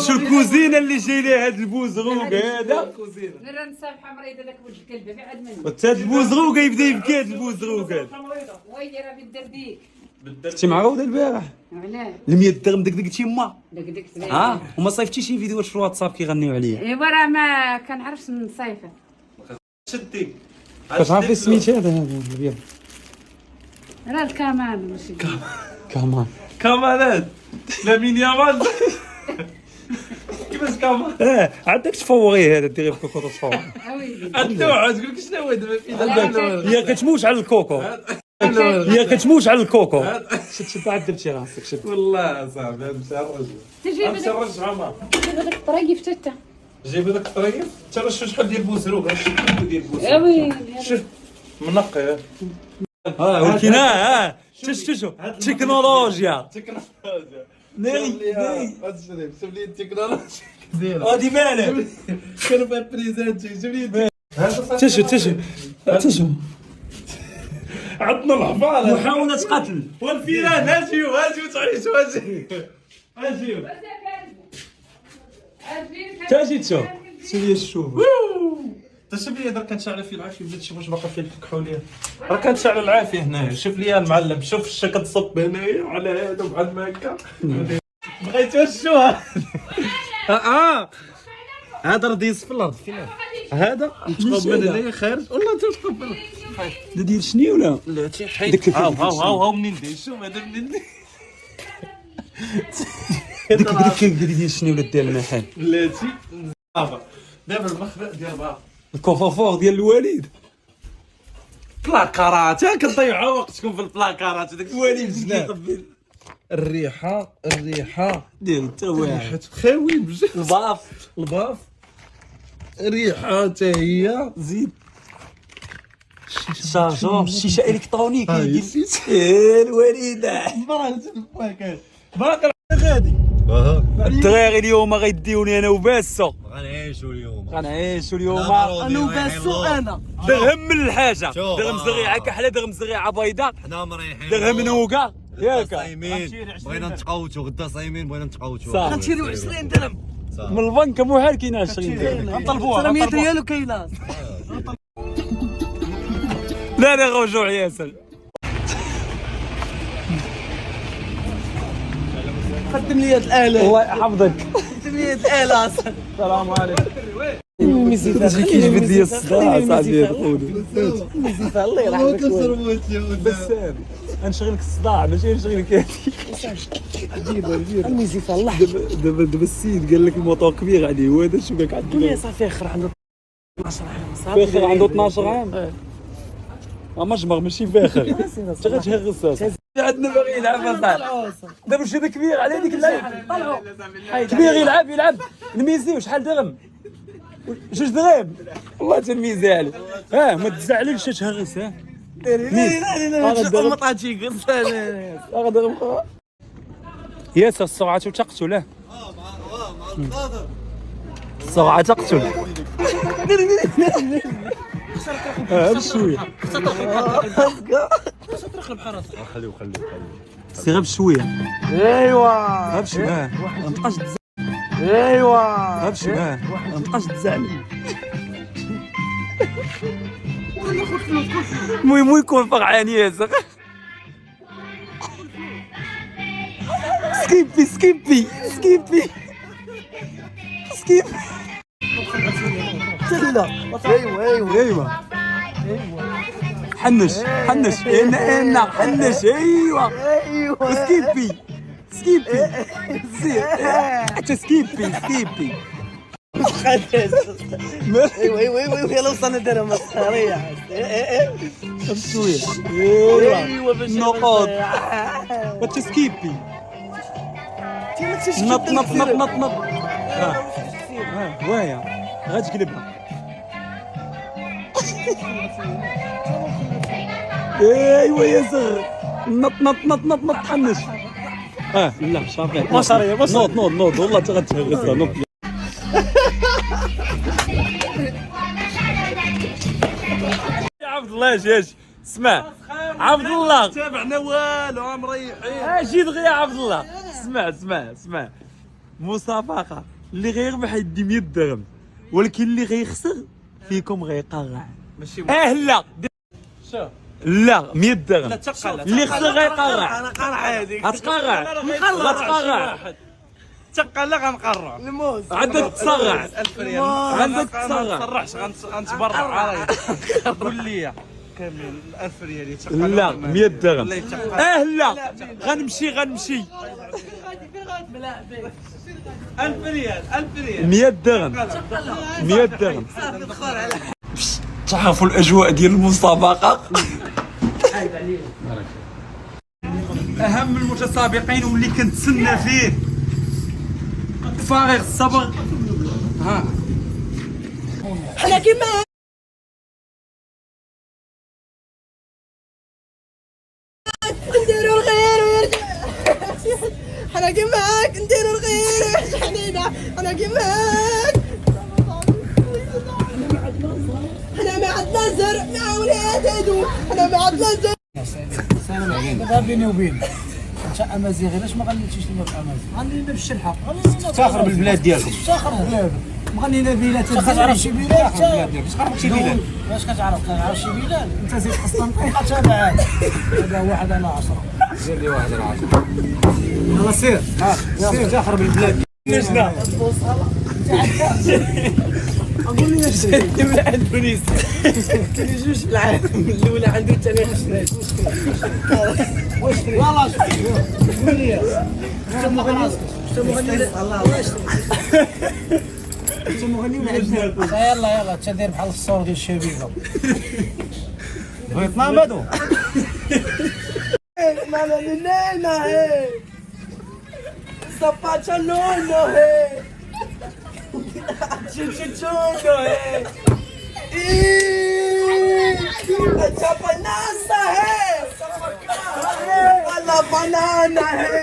شو الكوزينه اللي جاي لها هذا البوزغوق هذا نرى نسامحها مريضه ذاك ولد الكلب بعد مني هذا البوزغوق يبدا يبكي هذا البوزغوق هذا ويلي راه بالدرديك كنتي معروضه البارح علاه ال 100 درهم دقدقتي يما دقدقت ها وما صيفتي شي فيديوهات في الواتساب كيغنيو عليا ايوا راه ما كنعرفش نصيفه شدي كتعرفي سميت هذا الابيض راه الكمان ماشي كمان كمالات لامين يامال كيفاش كمال عندك تفوريه هذا ديري في كوكو تفور اويلي التوعه تقول لك شنو هو دابا في يا كتموش على الكوكو يا كتموش على الكوكو شد عاد درتي راسك شد والله صاحبي هذا مشى الرجل تجيب مشى الرجل عمر هذاك الطريق فتته جايب هذاك الطريق ترى شحال ديال بوزروق شحال ديال بوزروق اويلي شوف منقي ولكن شوف تكنولوجيا تكنولوجيا ناري شوف لي التكنولوجيا ديالها هادي مالك كانوا فيها بريزانتي شوف لي تشو عطنا الحفاظه محاولة قتل والفيران هاجيو تعيشوا هاجيو تاجي تشوف شو هي الشوف شوف لي درك كنشعل فيه العافيه بلاتي واش باقا فيه الكحوليه راه كنشعل العافيه هنايا شوف لي المعلم شوف الشا كتصب هنايا على هذا بحال ما هكا بغيت وشوها هذا راه دايز في الارض هذا تقب من هنايا خارج والله انت تقب ده ديال شنو ولا لا تيحيد ديك هاو منين داير شوف هذا منين ديك ديال شنو ولا ديال المحل بلاتي بابا دابا المخبأ ديال بابا الكوفافور ديال الوالد بلاكارات كتضيعوا وقتكم في البلاكارات داك الوالد الريحه ديال حتى واحد ريحه خاوي بجد الباف ريحه حتى هي زيد شارجور شيشه الكترونيك الوالده باقي غادي الدراري اليوم غيديوني انا وباسو غنعيشوا اليوم انا وباسو انا درهم من الحاجه درهم زريعه كحله درهم زريعه بيضاء حنا مريحين درهم نوكا ياك صايمين بغينا نتقوتوا غدا صايمين بغينا نتقوتوا صح. غنشريو 20 درهم من البنك محال كاين 20 درهم غنطلبوها 100 ريال وكاينه لا رجوع ياسر قدم لي هاد الاله الله يحفظك قدم لي هاد الاله اصلا السلام عليكم كيجبد لي الصداع صاحبي يقولوا مزيفه الله يرحمك بسام غنشغلك الصداع ماشي نشغلك هذيك مزيفه الله دابا السيد قال لك الموطور كبير عليه وهذا شو قالك يا عنده صافي اخر عنده 12 عام صافي فاخر عنده 12 عام مجمر ماشي فاخر انت غتهرس عندنا باغي يلعب دابا شي كبير على هذيك اللعيبه كبير يلعب نميزيو شحال درهم 2 درهم والله تنميزي عليه ما تزعلش تهرس ما طاجي قلت درهم اخرى ياسر السرعه تقتل السرعه تقتل بشويه خليو سي غير بشويه ايوا بشويه ما تبقاش تزعل ايوا بشويه ما تبقاش تزعل المهم يكون فرحان ياسر سكيبي لا ايوا حنش حنش ايوا سكيبي حتى سكيبي ايوا يلا وصلنا درهم مسخريه شويه ايوا باش نقط حتى سكيبي نط وايا غتقلبها ايوا يا زغر نط حنش لا صافي بصريه نوض والله انت غتهرسها نوض يا عبد الله جاج اسمع عبد الله تابعنا والو مريحين اجي دغيا عبد الله اسمع مسابقه اللي غيربح يدي 100 درهم، ولكن اللي غيخسر فيكم غيقرع. ماشي لا شوف لا 100 درهم. لا تقلع اللي خسر غيقرع. انا قرع هذيك غتقرع غتقرع تقلع غنقرع الموز عندك تصرع 1000 ريال عندك ما تصرع. تصرحش غنتبرع عليك قول لي كامل 1000 ريال يتقلع لا 100 درهم. لا يتقلع لا غنمشي 1000 ريال 1000 ريال 100 درهم 100 درهم. تعرفوا الاجواء ديال المسابقه. اهم المتسابقين واللي كنتسنى فيه فارغ الصبر. ها انا كيما نديرو الغير ويرجع انا كيماك نديرو الغير ويرجع علينا انا كيماك انا ما عندنا زرع مع ولادو انا ما عندنا زرع. هذا بيني وبينك انت امازيغي علاش ما غنيتيش لنا بالامازيغ؟ غنينا بالشلحه تفاخر بالبلاد ديالكم تفاخر ببلادك مغنينا بلاد تعرف شي بلاد باش تعرف شي بلاد باش كتعرف كنعرف شي بلاد انت زيد قسطنطينه تابع هذا واحد على 10 زيد لي واحد على 10 يلا سير سير تفاخر بالبلاد شنو اقول لي واش من اندونيسيا كاين جوج في العالم الاولى عنده الثانيه خشناش واش والله قول لي انت مغني انت مغني انت مغني ولا يلا يلا انت دير بحال الصور ديال الشبيبه بغيت نامدو ما لا لا هي صباطه نونو هي Chichichuno, अच्छा बनाना है, वाला बनाना है.